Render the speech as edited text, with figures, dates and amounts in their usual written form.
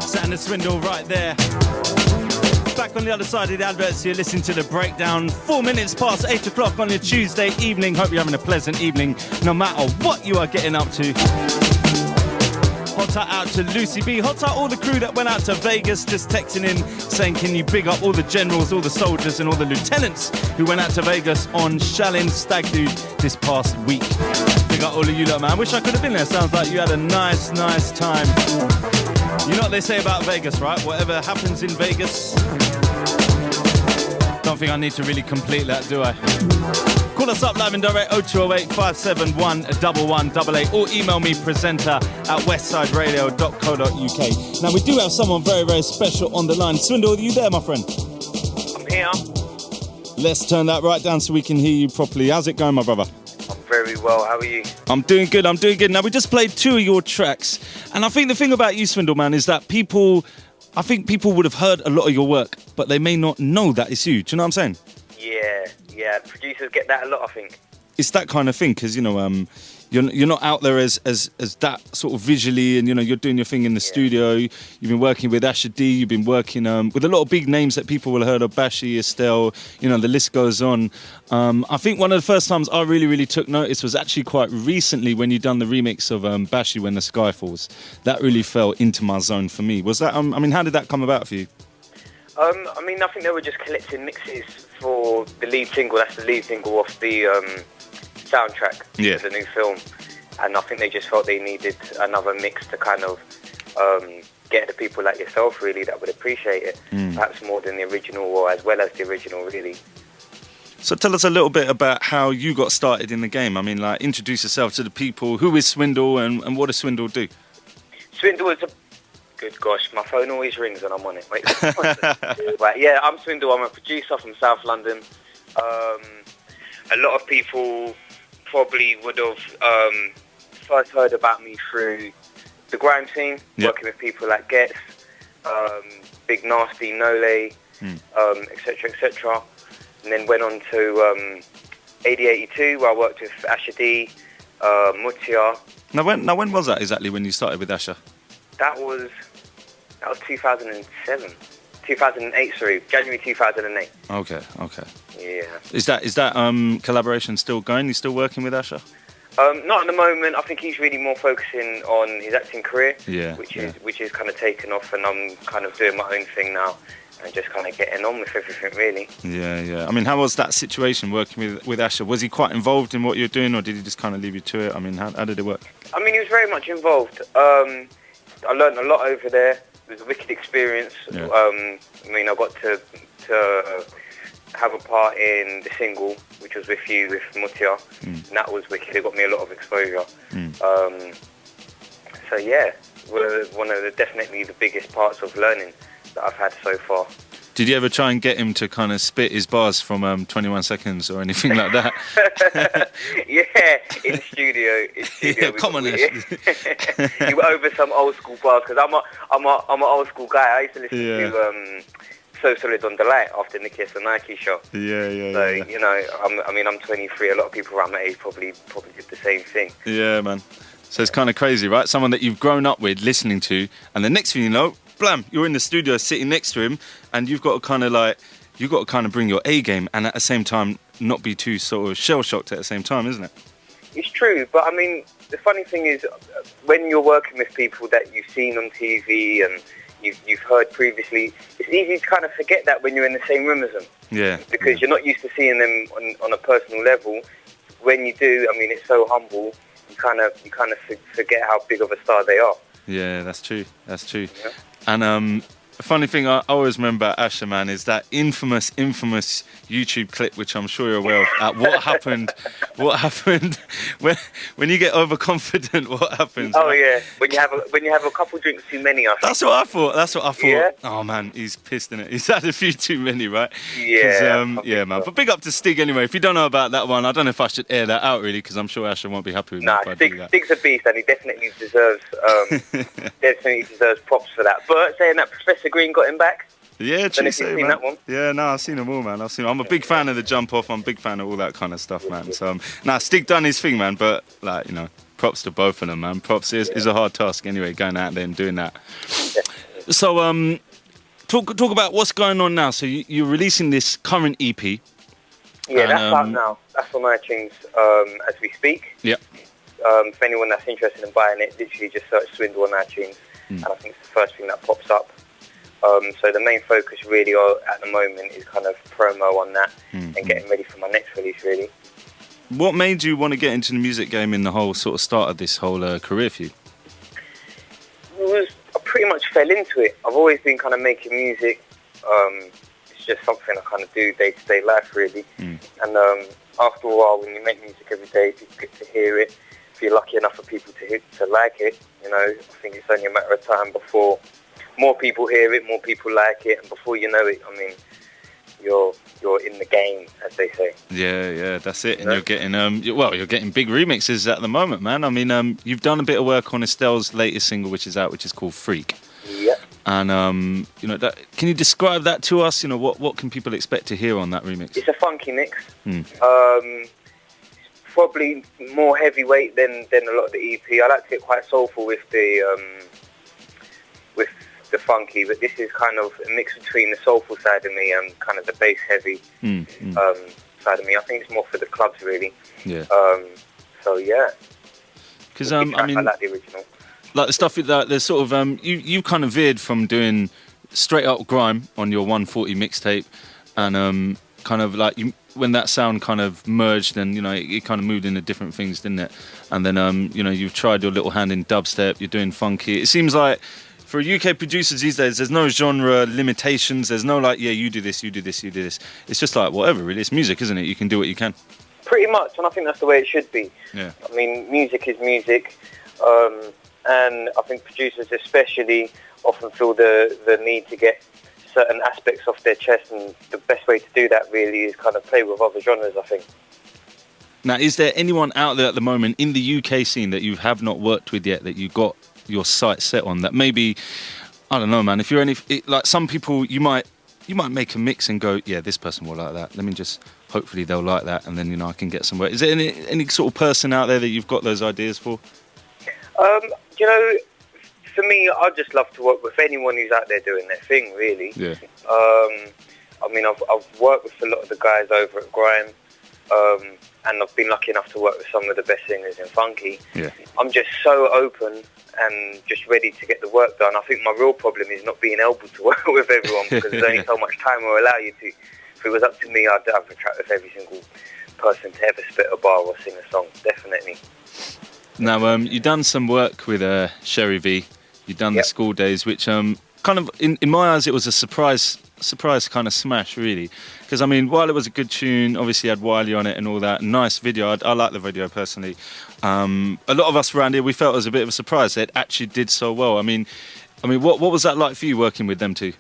Sound of Swindle right there. Back on the other side of the adverts, you're listening to The Breakdown. 4 minutes past 8 o'clock on your Tuesday evening. Hope you're having a pleasant evening, no matter what you are getting up to. Hot out to Lucy B. Hot out all the crew that went out to Vegas, just texting in, saying, can you big up all the generals, all the soldiers, and all the lieutenants who went out to Vegas on Shallin Stag Do this past week. Big up all of you lot, man. Wish I could have been there. Sounds like you had a nice time. You know what they say about Vegas, right? Whatever happens in Vegas. Don't think I need to really complete that, do I? Call us up live and direct 0208 571 1188 or email me presenter@westsideradio.co.uk. Now we do have someone very special on the line. Swindle, are you there, my friend? I'm here. Let's turn that right down so we can hear you properly. How's it going, my brother? I'm very well. How are you? I'm doing good. Now we just played 2 of your tracks, and I think the thing about you, Swindle, man, is that people would have heard a lot of your work, but they may not know that it's you. Do you know what I'm saying? Yeah. Producers get that a lot, I think. It's that kind of thing, because, you know, you're not out there as that sort of visually, and, you know, you're doing your thing in the studio. You've been working with Asher D, you've been working with a lot of big names that people will have heard of, Bashi, Estelle, you know, the list goes on. I think one of the first times I really took notice was actually quite recently when you done the remix of Bashi, When the Sky Falls. That really fell into my zone for me. Was that, how did that come about for you? I think they were just collecting mixes for the lead single. That's the lead single off the soundtrack to the new film. And I think they just felt they needed another mix to kind of get the people like yourself, really, that would appreciate it. Perhaps more than the original, or as well as the original, really. So tell us a little bit about how you got started in the game. I mean, like, introduce yourself to the people. Who is Swindle, and what does Swindle do? Swindle is good gosh, my phone always rings when I'm on it. Wait. Right, yeah, I'm Swindle. I'm a producer from South London. A lot of people probably would have first heard about me through the grime scene, working with people like Getz, Big Nasty, Nole, etc. And then went on to 8082, where I worked with Asher D, Mutia. Now when was that exactly, when you started with Asher? That was 2008, sorry, January 2008. Okay. Yeah. Is that collaboration still going? You still working with Asher? Not at the moment. I think he's really more focusing on his acting career, which is kind of taken off, and I'm kind of doing my own thing now and just kind of getting on with everything, really. Yeah. I mean, how was that situation working with Asher? Was he quite involved in what you're doing, or did he just kind of leave you to it? I mean, how did it work? I mean, he was very much involved. I learned a lot over there. It was a wicked experience. Yeah. I mean, I got to have a part in the single, which was with Mutia, and that was wicked. It got me a lot of exposure. So yeah, one of the definitely the biggest parts of learning that I've had so far. Did you ever try and get him to kind of spit his bars from 21 Seconds or anything like that? Yeah, in studio. Yeah, come on. You were over some old school bars, because I'm an old school guy. I used to listen to So Solid on the Light after Nicky S. and Nike show. Yeah. So you know, I'm 23. A lot of people around my age probably did the same thing. Yeah, man. So it's kind of crazy, right? Someone that you've grown up with, listening to, and the next thing you know, blam, you're in the studio sitting next to him, and you've got to kind of bring your A game, and at the same time not be too sort of shell shocked at the same time, isn't it? It's true, but I mean, the funny thing is, when you're working with people that you've seen on TV and you've heard previously, it's easy to kind of forget that when you're in the same room as them. Yeah. Because you're not used to seeing them on a personal level. When you do, I mean, it's so humble. You kind of forget how big of a star they are. Yeah, that's true. Yeah. And a funny thing I always remember about Asher, man, is that infamous YouTube clip, which I'm sure you're aware of, at what happened when you get overconfident, what happens? Oh, right? Yeah, when you have a couple drinks too many, I think. That's what I thought. Yeah? Oh, man, he's pissed in it. He's had a few too many, right? Yeah. Yeah, man. But big up to Stig anyway. If you don't know about that one, I don't know if I should air that out, really, because I'm sure Asher won't be happy with me if I do that. Stig's a beast, and he definitely deserves props for that. But saying that, Professor Green got him back. Yeah, true. You've seen that one? Yeah, no, I've seen them all, man. I'm a big fan of the jump off. I'm a big fan of all that kind of stuff, man. So, Stig done his thing, man. But like, you know, props to both of them, man. Props is a hard task anyway, going out there and doing that. Definitely. So, talk about what's going on now. So you're releasing this current EP. Yeah, and, that's out now. That's on iTunes as we speak. Yep. For anyone that's interested in buying it, literally just search Swindle on iTunes, and I think it's the first thing that pops up. So the main focus really at the moment is kind of promo on that and getting ready for my next release, really. What made you want to get into the music game in the whole sort of start of this whole career for you? I pretty much fell into it. I've always been kind of making music. It's just something I kind of do day-to-day life, really. And after a while, when you make music every day, people get to hear it. If you're lucky enough for people to like it, you know, I think it's only a matter of time before more people hear it, more people like it, and before you know it, I mean, you're in the game, as they say. Yeah, that's it. And you're getting you're getting big remixes at the moment, man. I mean, you've done a bit of work on Estelle's latest single, which is out, which is called Freak. Yeah. And you know, can you describe that to us? You know, what can people expect to hear on that remix? It's a funky mix. Probably more heavyweight than a lot of the EP. I like to get quite soulful with the funky, but this is kind of a mix between the soulful side of me and kind of the bass heavy side of me. I think it's more for the clubs, really. Yeah. So yeah. Because I mean, I like the original. Like the stuff that there's sort of you kind of veered from doing straight up grime on your 140 mixtape, and kind of like when that sound kind of merged, and you know it kind of moved into different things, didn't it? And then you know, you've tried your little hand in dubstep. You're doing funky. It seems like for UK producers these days, there's no genre limitations. There's no like, yeah, you do this, you do this, you do this. It's just like whatever, really. It's music, isn't it? You can do what you can. Pretty much, and I think that's the way it should be. Yeah. I mean, music is music, and I think producers especially often feel the need to get certain aspects off their chest, and the best way to do that really is kind of play with other genres, I think. Now, is there anyone out there at the moment in the UK scene that you have not worked with yet, that you got your sights set on, that maybe, I don't know, man, if you're like some people, you might make a mix and go, yeah, this person will like that, let me just, hopefully they'll like that, and then, you know, I can get somewhere. Is there any sort of person out there that you've got those ideas for? You know, for me, I'd just love to work with anyone who's out there doing their thing, really. Yeah. I mean, I've worked with a lot of the guys over at Grime, and I've been lucky enough to work with some of the best singers in funky. Yeah. I'm just so open and just ready to get the work done. I think my real problem is not being able to work with everyone, because there's only so much time will allow you to. If it was up to me, I'd have a track with every single person to ever spit a bar or sing a song, definitely. Now, you've done some work with Sherry V. You've done the School Days, which kind of, in my eyes, it was a surprise kind of smash, really. Because, I mean, while it was a good tune, obviously had Wiley on it and all that, nice video. I like the video, personally. A lot of us around here, we felt it was a bit of a surprise that it actually did so well. I mean, what was that like for you, working with them two?